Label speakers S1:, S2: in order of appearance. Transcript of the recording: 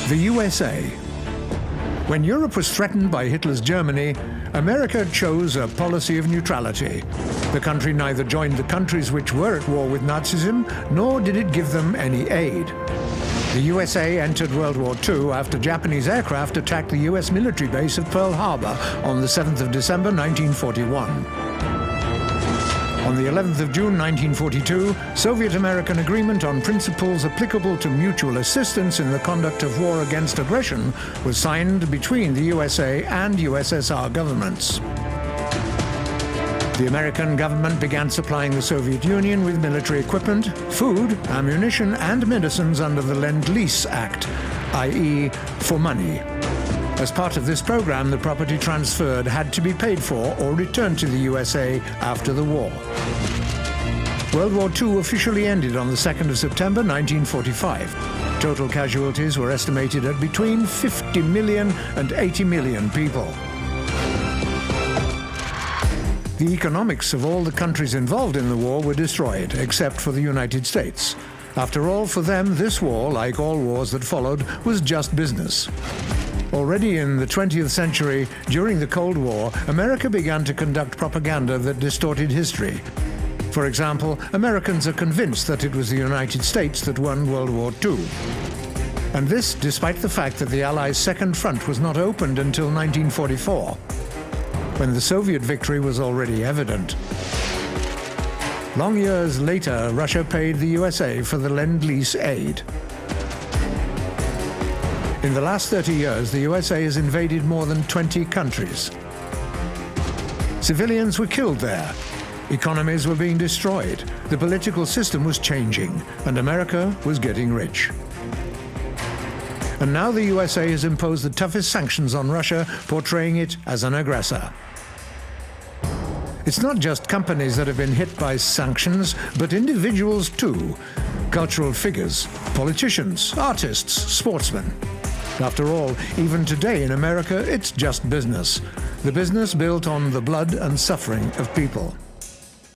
S1: The USA. When Europe was threatened by Hitler's Germany, America chose a policy of neutrality. The country neither joined the countries which were at war with Nazism, nor did it give them any aid. The USA entered World War II after Japanese aircraft attacked the US military base at Pearl Harbor on the 7th of December 1941. On the 11th of June 1942, Soviet-American agreement on principles applicable to mutual assistance in the conduct of war against aggression was signed between the USA and USSR governments. The American government began supplying the Soviet Union with military equipment, food, ammunition, and medicines under the Lend-Lease Act, i.e., for money. As part of this program, the property transferred had to be paid for or returned to the USA after the war. World War II officially ended on the 2nd of September 1945. Total casualties were estimated at between 50 million and 80 million people. The economics of all the countries involved in the war were destroyed, except for the United States. After all, for them, this war, like all wars that followed, was just business. Already in the 20th century, during the Cold War, America began to conduct propaganda that distorted history. For example, Americans are convinced that it was the United States that won World War II. And this despite the fact that the Allies' Second Front was not opened until 1944, when the Soviet victory was already evident. Long years later, Russia paid the USA for the Lend-Lease aid. In the last 30 years, the USA has invaded more than 20 countries. Civilians were killed there. Economies were being destroyed. The political system was changing, and America was getting rich. And now the USA has imposed the toughest sanctions on Russia, portraying it as an aggressor. It's not just companies that have been hit by sanctions, but individuals too. Cultural figures, politicians, artists, sportsmen. After all, even today in America, it's just business. The business built on the blood and suffering of people.